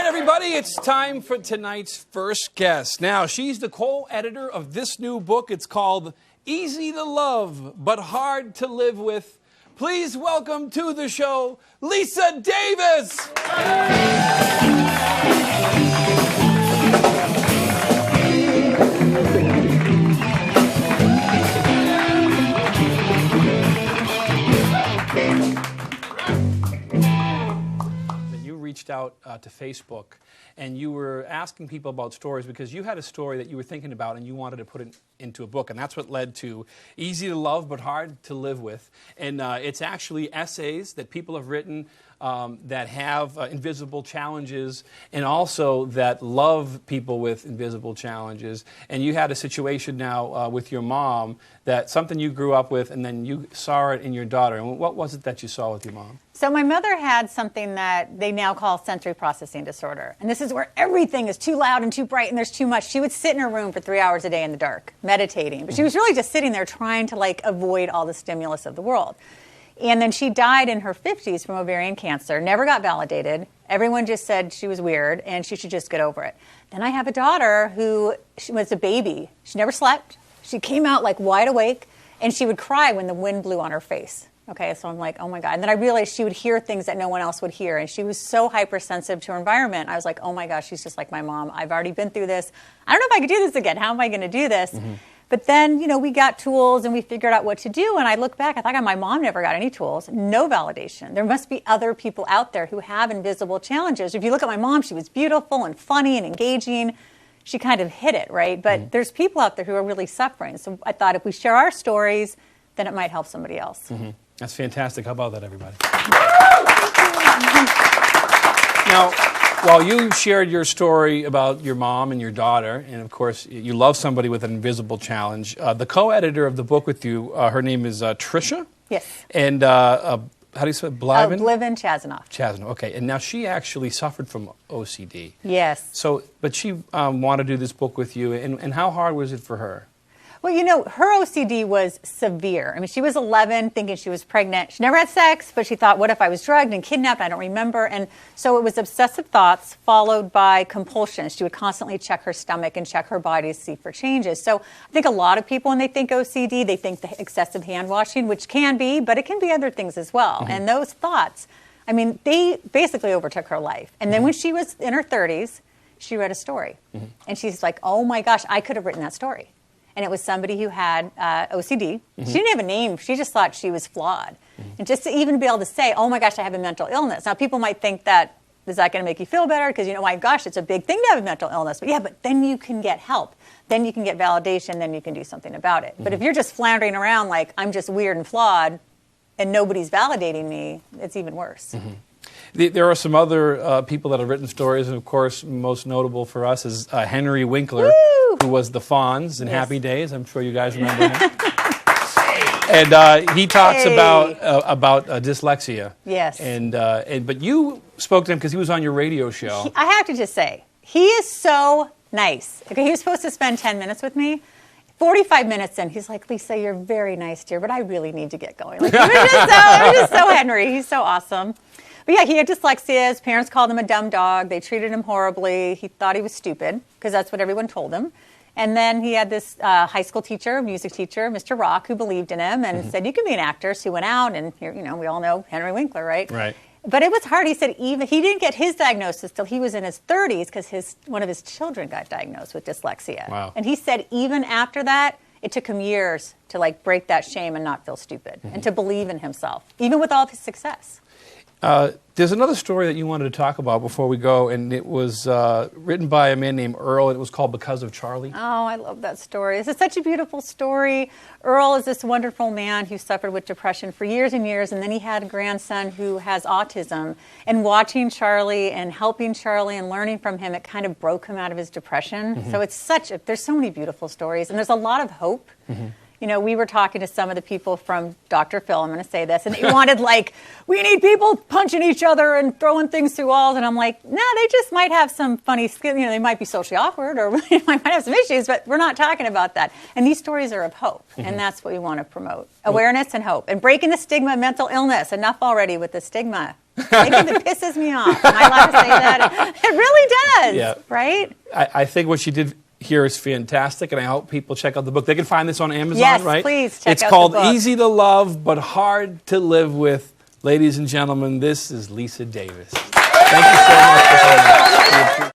right, everybody, it's time for tonight's first guest. Now, she's the co-editor of this new book. It's called Easy to Love, but Hard to Live With. Please welcome to the show, Lisa Davis. Reached out to Facebook, and you were asking people about stories because you had a story that you were thinking about and you wanted to put it into a book, and that's what led to Easy to Love but Hard to Live With. And it's actually essays that people have written that have invisible challenges and also that love people with invisible challenges. And you had a situation now with your mom, that something you grew up with and then you saw it in your daughter. And what was it that you saw with your mom? So my mother had something that they now call sensory processing disorder. And this is where everything is too loud and too bright and there's too much. She would sit in her room for 3 hours a day in the dark, meditating. But she was really just sitting there trying to avoid all the stimulus of the world. And then she died in her 50s from ovarian cancer, never got validated. Everyone just said she was weird and she should just get over it. Then I have a daughter who she was a baby. She never slept. She came out wide awake and she would cry when the wind blew on her face. Okay, so I'm like, oh my God. And then I realized she would hear things that no one else would hear. And she was so hypersensitive to her environment. I was like, oh my gosh, she's just like my mom. I've already been through this. I don't know if I could do this again. How am I going to do this? Mm-hmm. But then, we got tools and we figured out what to do. And I look back, I thought, my mom never got any tools, no validation. There must be other people out there who have invisible challenges. If you look at my mom, she was beautiful and funny and engaging. She kind of hit it, right? But there's people out there who are really suffering. So I thought if we share our stories, then it might help somebody else. Mm-hmm. That's fantastic. How about that, everybody? Now, while you shared your story about your mom and your daughter, and of course you love somebody with an invisible challenge, the co-editor of the book with you, her name is Tricia? Yes. And how do you say it? Bliven? Bliven Chazanoff. Chazanoff, okay. And now she actually suffered from OCD. Yes. So, but she wanted to do this book with you, and how hard was it for her? Well, her OCD was severe. I mean, she was 11 thinking she was pregnant. She never had sex, but she thought, what if I was drugged and kidnapped? I don't remember. And so it was obsessive thoughts followed by compulsion. She would constantly check her stomach and check her body to see for changes. So I think a lot of people, when they think OCD, they think the excessive hand washing, which can be, but it can be other things as well. Mm-hmm. And those thoughts, they basically overtook her life. And then when she was in her 30s, she read a story. Mm-hmm. And she's like, oh my gosh, I could have written that story. And it was somebody who had OCD. Mm-hmm. She didn't have a name. She just thought she was flawed. Mm-hmm. And just to even be able to say, oh, my gosh, I have a mental illness. Now, people might think that, is that going to make you feel better? Because, my gosh, it's a big thing to have a mental illness. But, but then you can get help. Then you can get validation. Then you can do something about it. Mm-hmm. But if you're just floundering around like, I'm just weird and flawed, and nobody's validating me, it's even worse. Mm-hmm. There are some other people that have written stories, and of course, most notable for us is Henry Winkler, who was the Fonz in Happy Days. I'm sure you guys remember him. And he talks about dyslexia. Yes. But you spoke to him because he was on your radio show. I have to just say, he is so nice. Okay, he was supposed to spend 10 minutes with me. 45 minutes in, he's like, Lisa, you're very nice, dear, but I really need to get going. Like, it was just so Henry. He's so awesome. But he had dyslexia. His parents called him a dumb dog. They treated him horribly. He thought he was stupid because that's what everyone told him. And then he had this high school teacher, music teacher, Mr. Rock, who believed in him and said, you can be an actor. So he went out, and here, we all know Henry Winkler, right? Right. But it was hard. He said he didn't get his diagnosis till he was in his 30s because one of his children got diagnosed with dyslexia. Wow. And he said even after that, it took him years to break that shame and not feel stupid and to believe in himself, even with all of his success. There's another story that you wanted to talk about before we go, and it was written by a man named Earl. It was called Because of Charlie. Oh, I love that story. This is such a beautiful story. Earl is this wonderful man who suffered with depression for years and years, and then he had a grandson who has autism. And watching Charlie and helping Charlie and learning from him, it kind of broke him out of his depression. Mm-hmm. So there's so many beautiful stories, and there's a lot of hope. Mm-hmm. We were talking to some of the people from Dr. Phil, I'm going to say this, and they wanted, we need people punching each other and throwing things through walls. And I'm like, no, they just might have some funny skill. They might be socially awkward or they might have some issues, but we're not talking about that. And these stories are of hope, and that's what we want to promote. Awareness and hope. And breaking the stigma of mental illness. Enough already with the stigma. It pisses me off. Am I allowed to say that? It really does, Yeah. right? I think what she did here is fantastic, and I hope people check out the book. They can find this on Amazon, Yes, right? please check it's out called the book. Easy to Love but Hard to Live With. Ladies and gentlemen, this is Lisa Davis. Thank you so much for coming.